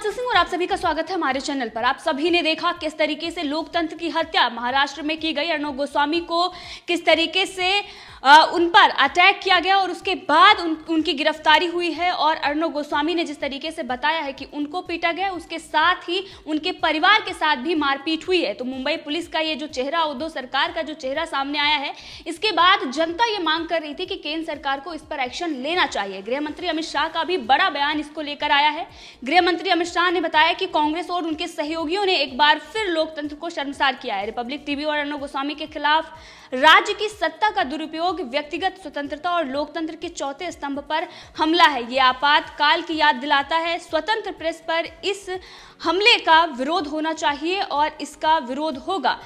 हिमाचल सिंह और आप सभी का स्वागत है हमारे चैनल पर। आप सभी ने देखा किस तरीके से लोकतंत्र की हत्या महाराष्ट्र में की गई। अर्णव गोस्वामी को किस तरीके से उन पर अटैक किया गया और उसके बाद उनकी गिरफ्तारी हुई है। और अर्णव गोस्वामी ने जिस तरीके से बताया है कि उनको पीटा गया, उसके साथ ही उनके परिवार के साथ भी मारपीट हुई है। तो मुंबई पुलिस का ये जो चेहरा, उद्धव सरकार का जो चेहरा सामने आया है, इसके बाद जनता ये मांग कर रही थी कि केंद्र सरकार को इस पर एक्शन लेना चाहिए। गृह मंत्री अमित शाह का भी बड़ा बयान इसको लेकर आया है। गृह मंत्री अमित शाह ने बताया कि कांग्रेस और उनके सहयोगियों ने एक बार फिर लोकतंत्र को शर्मसार किया है। रिपब्लिक टीवी और अर्णव गोस्वामी के खिलाफ राज्य की सत्ता का दुरुपयोग, व्यक्तिगत स्वतंत्रता और लोकतंत्र के चौथे स्तंभ पर हमला है। ये आपातकाल की याद दिलाता है। स्वतंत्र प्रेस पर इस हमले का विरोध होना चाहिए और इसका विरोध होगा।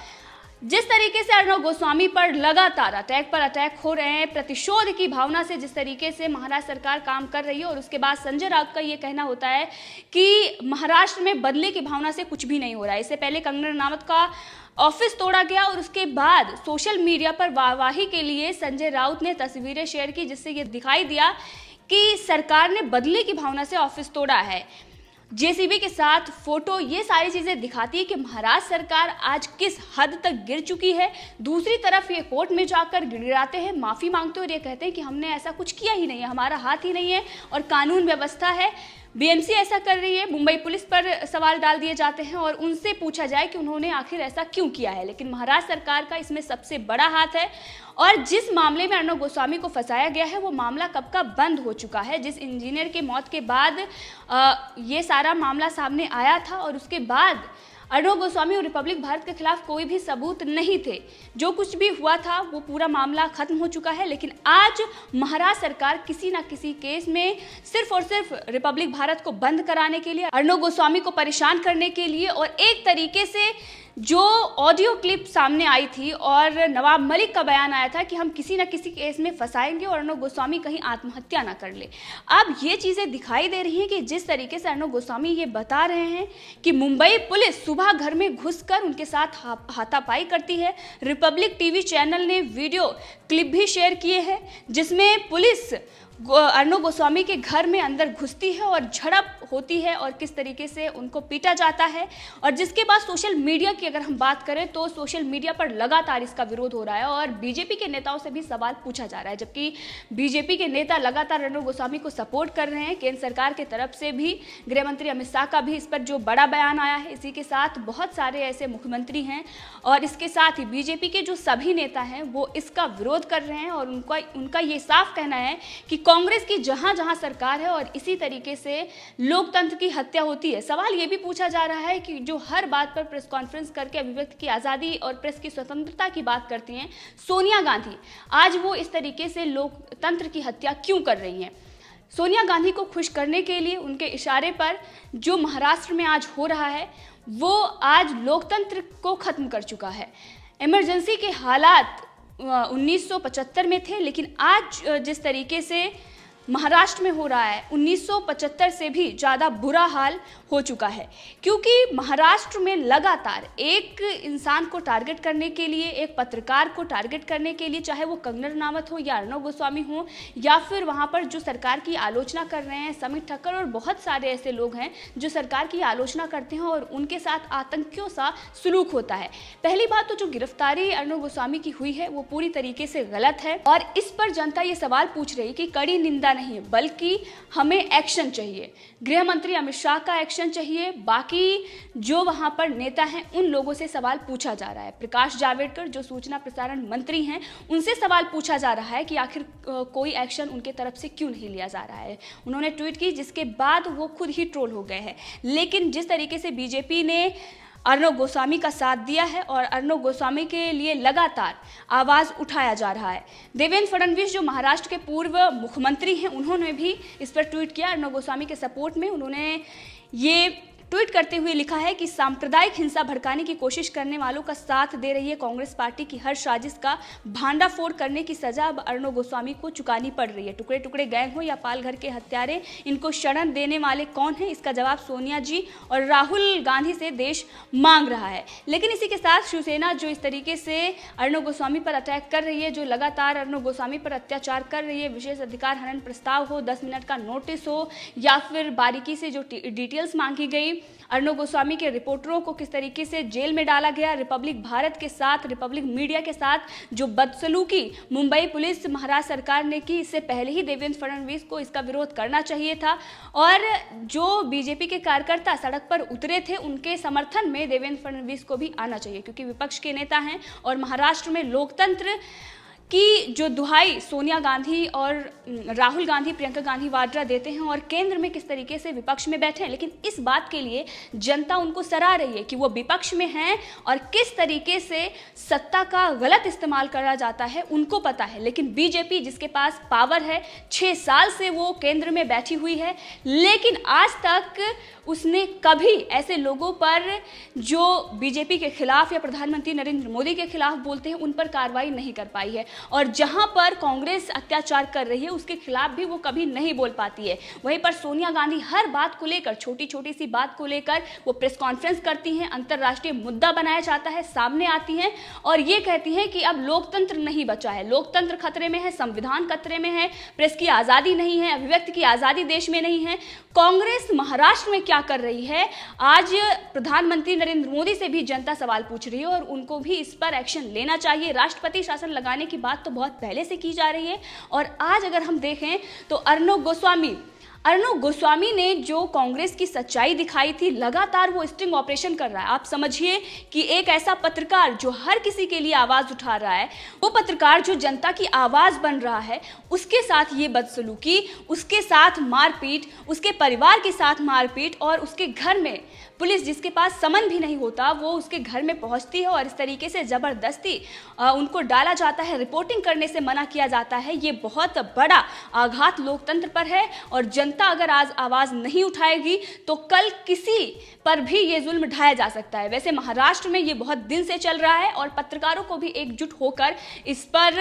जिस तरीके से अर्णव गोस्वामी पर लगातार अटैक पर अटैक हो रहे हैं, प्रतिशोध की भावना से जिस तरीके से महाराष्ट्र सरकार काम कर रही है, और उसके बाद संजय राउत का ये कहना होता है कि महाराष्ट्र में बदले की भावना से कुछ भी नहीं हो रहा है। इससे पहले कंगना रनावत का ऑफिस तोड़ा गया और उसके बाद सोशल मीडिया पर वाहवाही के लिए संजय राउत ने तस्वीरें शेयर की, जिससे ये दिखाई दिया कि सरकार ने बदले की भावना से ऑफिस तोड़ा है। जेसीबी के साथ फोटो, ये सारी चीजें दिखाती है कि महाराष्ट्र सरकार आज किस हद तक गिर चुकी है। दूसरी तरफ ये कोर्ट में जाकर गिड़गिड़ाते हैं, माफी मांगते हैं और ये कहते हैं कि हमने ऐसा कुछ किया ही नहीं है, हमारा हाथ ही नहीं है और कानून व्यवस्था है, बीएमसी ऐसा कर रही है। मुंबई पुलिस पर सवाल डाल दिए जाते हैं और उनसे पूछा जाए कि उन्होंने आखिर ऐसा क्यों किया है। लेकिन महाराष्ट्र सरकार का इसमें सबसे बड़ा हाथ है। और जिस मामले में अर्णव गोस्वामी को फंसाया गया है, वो मामला कब का बंद हो चुका है। जिस इंजीनियर की मौत के बाद ये सारा मामला सामने आया था और उसके बाद अर्णव गोस्वामी और रिपब्लिक भारत के खिलाफ कोई भी सबूत नहीं थे। जो कुछ भी हुआ था वो पूरा मामला खत्म हो चुका है। लेकिन आज महाराष्ट्र सरकार किसी ना किसी केस में सिर्फ और सिर्फ रिपब्लिक भारत को बंद कराने के लिए, अर्णव गोस्वामी को परेशान करने के लिए, और एक तरीके से जो ऑडियो क्लिप सामने आई थी और नवाब मलिक का बयान आया था कि हम किसी न किसी केस में फंसाएंगे और अर्णव गोस्वामी कहीं आत्महत्या ना कर ले। अब ये चीज़ें दिखाई दे रही हैं कि जिस तरीके से अर्णव गोस्वामी ये बता रहे हैं कि मुंबई पुलिस सुबह घर में घुसकर उनके साथ हाथापाई करती है। रिपब्लिक टीवी चैनल ने वीडियो क्लिप भी शेयर किए हैं जिसमें पुलिस अर्णव गोस्वामी के घर में अंदर घुसती है और झड़प होती है और किस तरीके से उनको पीटा जाता है। और जिसके बाद सोशल मीडिया की अगर हम बात करें तो सोशल मीडिया पर लगातार इसका विरोध हो रहा है और बीजेपी के नेताओं से भी सवाल पूछा जा रहा है। जबकि बीजेपी के नेता लगातार अर्णव गोस्वामी को सपोर्ट कर रहे हैं। केंद्र सरकार की तरफ से भी गृह मंत्री अमित शाह का भी इस पर जो बड़ा बयान आया है, इसी के साथ बहुत सारे ऐसे मुख्यमंत्री हैं और इसके साथ ही बीजेपी के जो सभी नेता हैं वो इसका विरोध कर रहे हैं। और उनका ये साफ कहना है कि कांग्रेस की जहां जहां सरकार है और इसी तरीके से लोकतंत्र की हत्या होती है। सवाल ये भी पूछा जा रहा है कि जो हर बात पर प्रेस कॉन्फ्रेंस करके अभिव्यक्ति की आज़ादी और प्रेस की स्वतंत्रता की बात करती हैं सोनिया गांधी, आज वो इस तरीके से लोकतंत्र की हत्या क्यों कर रही हैं। सोनिया गांधी को खुश करने के लिए उनके इशारे पर जो महाराष्ट्र में आज हो रहा है वो आज लोकतंत्र को खत्म कर चुका है। इमरजेंसी के हालात 1975 में थे, लेकिन आज जिस तरीके से महाराष्ट्र में हो रहा है 1975 से भी ज़्यादा बुरा हाल हो चुका है। क्योंकि महाराष्ट्र में लगातार एक इंसान को टारगेट करने के लिए, एक पत्रकार को टारगेट करने के लिए, चाहे वो कंगना रनावत हो या अर्णव गोस्वामी हो या फिर वहाँ पर जो सरकार की आलोचना कर रहे हैं समित ठक्कर और बहुत सारे ऐसे लोग हैं जो सरकार की आलोचना करते हैं और उनके साथ आतंकियों सा सलूक होता है। पहली बात तो जो गिरफ्तारी अर्णव गोस्वामी की हुई है वो पूरी तरीके से गलत है और इस पर जनता ये सवाल पूछ रही है कि कड़ी निंदा नहीं, बल्कि हमें एक्शन चाहिए। गृह मंत्री अमित शाह का एक्शन चाहिए। बाकी जो वहां पर नेता हैं उन लोगों से सवाल पूछा जा रहा है। प्रकाश जावड़ेकर जो सूचना प्रसारण मंत्री हैं उनसे सवाल पूछा जा रहा है कि आखिर कोई एक्शन उनके तरफ से क्यों नहीं लिया जा रहा है। उन्होंने ट्वीट की जिसके बाद वो खुद ही ट्रोल हो गए हैं। लेकिन जिस तरीके से बीजेपी ने अर्णव गोस्वामी का साथ दिया है और अर्णव गोस्वामी के लिए लगातार आवाज़ उठाया जा रहा है। देवेंद्र फडणवीस जो महाराष्ट्र के पूर्व मुख्यमंत्री हैं उन्होंने भी इस पर ट्वीट किया अर्णव गोस्वामी के सपोर्ट में। उन्होंने ये ट्वीट करते हुए लिखा है कि सांप्रदायिक हिंसा भड़काने की कोशिश करने वालों का साथ दे रही है कांग्रेस पार्टी की हर साजिश का भांडाफोड़ करने की सजा अब अर्णव गोस्वामी को चुकानी पड़ रही है। टुकड़े टुकड़े गैंग हो या पालघर के हत्यारे, इनको शरण देने वाले कौन है, इसका जवाब सोनिया जी और राहुल गांधी से देश मांग रहा है। लेकिन इसी के साथ शिवसेना जो इस तरीके से अर्णव गोस्वामी पर अटैक कर रही है, जो लगातार अर्णव गोस्वामी पर अत्याचार कर रही है, विशेष अधिकार हनन प्रस्ताव हो, 10 मिनट का नोटिस हो या फिर बारीकी से जो डिटेल्स मांगी गई, अर्णव गोस्वामी के रिपोर्टरों को किस तरीके से जेल में डाला गया, रिपब्लिक भारत के साथ, रिपब्लिक मीडिया के साथ जो बदसलूकी मुंबई पुलिस महाराष्ट्र सरकार ने की, इससे पहले ही देवेंद्र फडणवीस को इसका विरोध करना चाहिए था। और जो बीजेपी के कार्यकर्ता सड़क पर उतरे थे, उनके समर्थन में देवेंद्र फडणवीस को भी आना चाहिए, क्योंकि विपक्ष के नेता हैं और महाराष्ट्र में लोकतंत्र की जो दुहाई सोनिया गांधी और राहुल गांधी, प्रियंका गांधी वाड्रा देते हैं और केंद्र में किस तरीके से विपक्ष में बैठे हैं। लेकिन इस बात के लिए जनता उनको सराह रही है कि वो विपक्ष में हैं और किस तरीके से सत्ता का गलत इस्तेमाल करा जाता है उनको पता है। लेकिन बीजेपी जिसके पास पावर है, 6 साल से वो केंद्र में बैठी हुई है, लेकिन आज तक उसने कभी ऐसे लोगों पर जो बीजेपी के खिलाफ या प्रधानमंत्री नरेंद्र मोदी के खिलाफ बोलते हैं उन पर कार्रवाई नहीं कर पाई है। और जहां पर कांग्रेस अत्याचार कर रही है उसके खिलाफ भी वो कभी नहीं बोल पाती है। वहीं पर सोनिया गांधी हर बात को लेकर, छोटी छोटी सी बात को लेकर वो प्रेस कॉन्फ्रेंस करती हैं, अंतर्राष्ट्रीय मुद्दा बनाया जाता है, सामने आती हैं और ये कहती हैं कि अब लोकतंत्र नहीं बचा है, लोकतंत्र खतरे में है, संविधान खतरे में है, प्रेस की आज़ादी नहीं है, अभिव्यक्ति की आज़ादी देश में नहीं है। कांग्रेस महाराष्ट्र में क्या कर रही है, आज प्रधानमंत्री नरेंद्र मोदी से भी जनता सवाल पूछ रही है और उनको भी इस पर एक्शन लेना चाहिए। राष्ट्रपति शासन लगाने की बात तो बहुत पहले से की जा रही है। और आज अगर हम देखें तो अर्णव गोस्वामी ने जो कांग्रेस की सच्चाई दिखाई थी, लगातार वो स्टिंग ऑपरेशन कर रहा है। आप समझिए कि एक ऐसा पत्रकार जो हर किसी के लिए आवाज उठा रहा है, वो पत्रकार जो जनता की आवाज बन रहा है, उसके साथ ये बदसलूकी, उसके साथ मारपीट, उसके परिवार के साथ मारपीट और उसके घर में पुलिस जिसके पास समन भी नहीं होता वो उसके घर में पहुंचती है और इस तरीके से ज़बरदस्ती उनको डाला जाता है, रिपोर्टिंग करने से मना किया जाता है। ये बहुत बड़ा आघात लोकतंत्र पर है और जनता अगर आज आवाज़ नहीं उठाएगी तो कल किसी पर भी ये जुल्म ढाया जा सकता है। वैसे महाराष्ट्र में ये बहुत दिन से चल रहा है और पत्रकारों को भी एकजुट होकर इस पर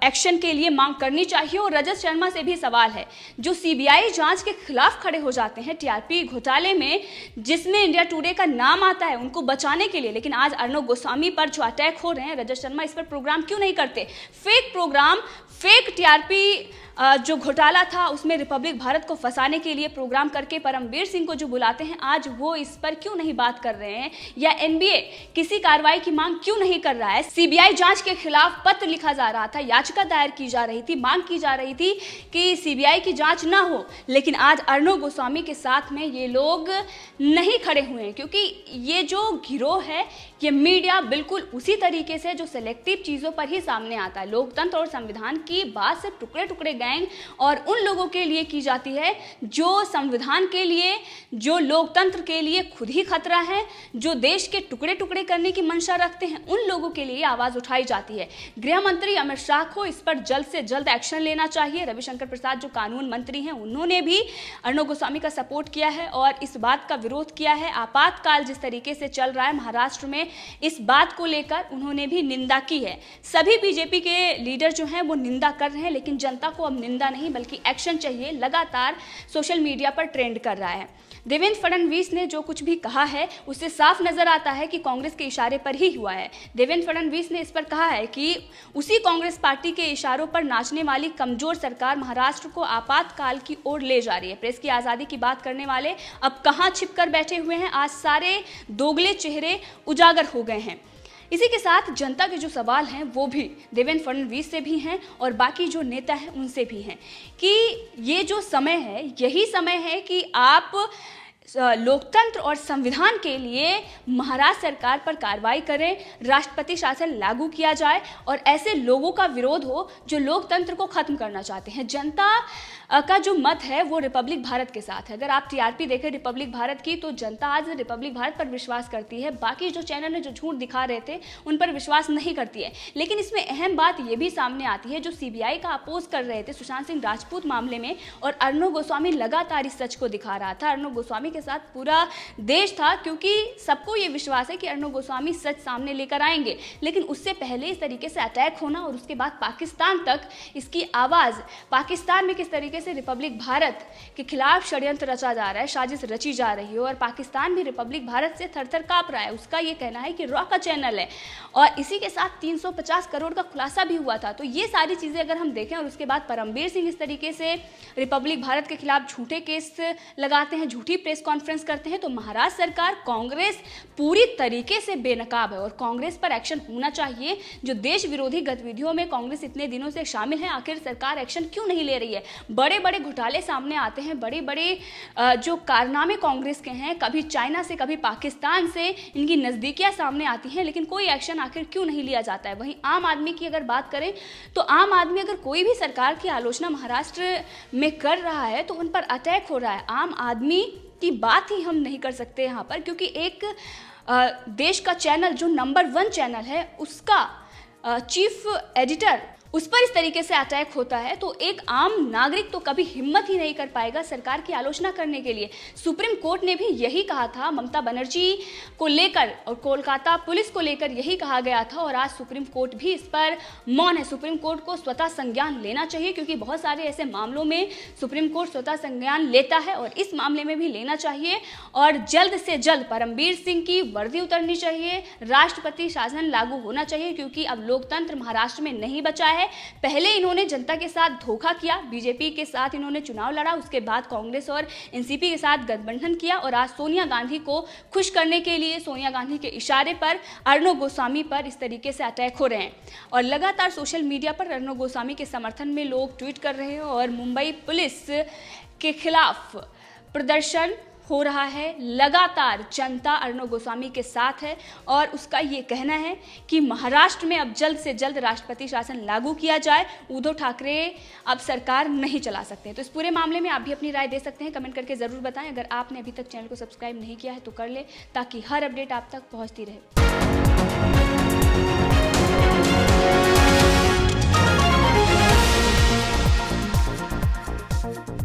एक्शन के लिए मांग करनी चाहिए। और रजत शर्मा से भी सवाल है, जो सीबीआई जांच के खिलाफ खड़े हो जाते हैं टीआरपी घोटाले में, जिसमें इंडिया टुडे का नाम आता है उनको बचाने के लिए, लेकिन आज अर्णव गोस्वामी पर जो अटैक हो रहे हैं, रजत शर्मा इस पर प्रोग्राम क्यों नहीं करते? फेक प्रोग्राम, फेक टीआरपी जो घोटाला था उसमें रिपब्लिक भारत को फंसाने के लिए प्रोग्राम करके परमवीर सिंह को जो बुलाते हैं, आज वो इस पर क्यों नहीं बात कर रहे हैं? या एनबीए किसी कार्रवाई की मांग क्यों नहीं कर रहा है? सीबीआई जांच के खिलाफ पत्र लिखा जा रहा था, याचिका दायर की जा रही थी, मांग की जा रही थी कि सीबीआई की जांच ना हो, लेकिन आज अर्णव गोस्वामी के साथ में ये लोग नहीं खड़े हुए हैं, क्योंकि ये जो गिरोह है, ये मीडिया बिल्कुल उसी तरीके से जो सेलेक्टिव चीज़ों पर ही सामने आता है। लोकतंत्र और संविधान की बात सिर्फ टुकड़े टुकड़े गैंग और उन लोगों के लिए की जाती है जो संविधान के लिए, जो लोकतंत्र के लिए खुद ही खतरा है, जो देश के टुकड़े टुकड़े करने की मंशा रखते हैं, उन लोगों के लिए आवाज उठाई जाती है। गृह मंत्री अमित शाह को इस पर जल्द से जल्द एक्शन लेना चाहिए। रविशंकर प्रसाद जो कानून मंत्री हैं, उन्होंने भी अर्णव गोस्वामी का सपोर्ट किया है और इस बात का विरोध किया है। आपातकाल जिस तरीके से चल रहा है महाराष्ट्र में, इस बात को लेकर उन्होंने भी निंदा की है। सभी बीजेपी के लीडर जो हैं वो निंदा कर रहे हैं, लेकिन जनता को अब निंदा नहीं बल्कि एक्शन चाहिए। लगातार सोशल मीडिया पर ट्रेंड कर रहा है। देवेंद्र फडणवीस ने जो कुछ भी कहा है उससे साफ नजर आता है कि कांग्रेस के इशारे पर ही हुआ है। देवेंद्र फडणवीस ने इस पर कहा है कि उसी कांग्रेस पार्टी के इशारों पर नाचने वाली कमजोर सरकार महाराष्ट्र को आपातकाल की ओर ले जा रही है। प्रेस की आज़ादी की बात करने वाले अब कहां छिपकर बैठे हुए हैं? आज सारे दोगले चेहरे उजागर हो गए हैं। इसी के साथ जनता के जो सवाल हैं वो भी देवेंद्र फडणवीस से भी हैं और बाकी जो नेता हैं उनसे भी हैं कि ये जो समय है, यही समय है कि आप लोकतंत्र और संविधान के लिए महाराष्ट्र सरकार पर कार्रवाई करें, राष्ट्रपति शासन लागू किया जाए और ऐसे लोगों का विरोध हो जो लोकतंत्र को खत्म करना चाहते हैं। जनता का जो मत है वो रिपब्लिक भारत के साथ है। अगर आप टीआरपी देखें रिपब्लिक भारत की, तो जनता आज रिपब्लिक भारत पर विश्वास करती है। बाकी जो चैनल ने जो झूठ दिखा रहे थे उन पर विश्वास नहीं करती है। लेकिन इसमें अहम बात ये भी सामने आती है, जो सीबीआई का अपोज कर रहे थे सुशांत सिंह राजपूत मामले में, और अर्णव गोस्वामी लगातार इस सच को दिखा रहा था। अर्णव गोस्वामी के के साथ पूरा देश था, क्योंकि सबको ये विश्वास है कि अर्णव गोस्वामी सच सामने लेकर आएंगे। लेकिन उससे पहले इस तरीके से अटैक होना और उसके बाद पाकिस्तान तक इसकी आवाज़, पाकिस्तान में किस तरीके से रिपब्लिक भारत के खिलाफ षड्यंत्र रचा जा रहा है, साजिश रची जा रही है, और पाकिस्तान भी रिपब्लिक भारत से थर-थर काँप रहा है। उसका ये कहना है कि रॉ का चैनल है और इसी के साथ 350 करोड़ का खुलासा भी हुआ था। तो ये सारी चीज़ें अगर हम देखें और उसके बाद परमबीर सिंह इस तरीके से रिपब्लिक भारत के खिलाफ झूठे केस लगाते हैं, झूठी प्रेस कॉन्फ्रेंस करते हैं, तो महाराष्ट्र सरकार, कांग्रेस पूरी तरीके से बेनकाब है और कांग्रेस पर एक्शन होना चाहिए। जो देश विरोधी गतिविधियों में कांग्रेस इतने दिनों से शामिल है, आखिर सरकार एक्शन क्यों नहीं ले रही है? बड़े बड़े घोटाले सामने आते हैं, बड़े बड़े जो कारनामे कांग्रेस के हैं, कभी चाइना से कभी पाकिस्तान से इनकी नज़दीकियाँ सामने आती हैं, लेकिन कोई एक्शन आखिर क्यों नहीं लिया जाता है? वहीं आम आदमी की अगर बात करें तो आम आदमी अगर कोई भी सरकार की आलोचना महाराष्ट्र में कर रहा है तो उन पर अटैक हो रहा है। आम आदमी की बात ही हम नहीं कर सकते यहाँ पर, क्योंकि एक देश का चैनल जो नंबर 1 चैनल है उसका चीफ एडिटर, उस पर इस तरीके से अटैक होता है तो एक आम नागरिक तो कभी हिम्मत ही नहीं कर पाएगा सरकार की आलोचना करने के लिए। सुप्रीम कोर्ट ने भी यही कहा था ममता बनर्जी को लेकर और कोलकाता पुलिस को लेकर, यही कहा गया था और आज सुप्रीम कोर्ट भी इस पर मौन है। सुप्रीम कोर्ट को स्वतः संज्ञान लेना चाहिए, क्योंकि बहुत सारे ऐसे मामलों में सुप्रीम कोर्ट स्वतः संज्ञान लेता है और इस मामले में भी लेना चाहिए और जल्द से जल्द परमबीर सिंह की वर्दी उतरनी चाहिए, राष्ट्रपति शासन लागू होना चाहिए, क्योंकि अब लोकतंत्र महाराष्ट्र में नहीं बचा है। पहले इन्होंने जनता के साथ धोखा किया, बीजेपी के साथ इन्होंने चुनाव लड़ा, उसके बाद कांग्रेस और एनसीपी के साथ गठबंधन किया और आज सोनिया गांधी को खुश करने के लिए, सोनिया गांधी के इशारे पर अर्णव गोस्वामी पर इस तरीके से अटैक हो रहे हैं और लगातार सोशल मीडिया पर अर्णव गोस्वामी के समर्थन में लोग ट्वीट कर रहे हैं और मुंबई पुलिस के खिलाफ प्रदर्शन हो रहा है। लगातार जनता अर्णव गोस्वामी के साथ है और उसका ये कहना है कि महाराष्ट्र में अब जल्द से जल्द राष्ट्रपति शासन लागू किया जाए। उद्धव ठाकरे अब सरकार नहीं चला सकते। तो इस पूरे मामले में आप भी अपनी राय दे सकते हैं, कमेंट करके ज़रूर बताएं। अगर आपने अभी तक चैनल को सब्सक्राइब नहीं किया है तो कर ले, ताकि हर अपडेट आप तक पहुँचती रहे।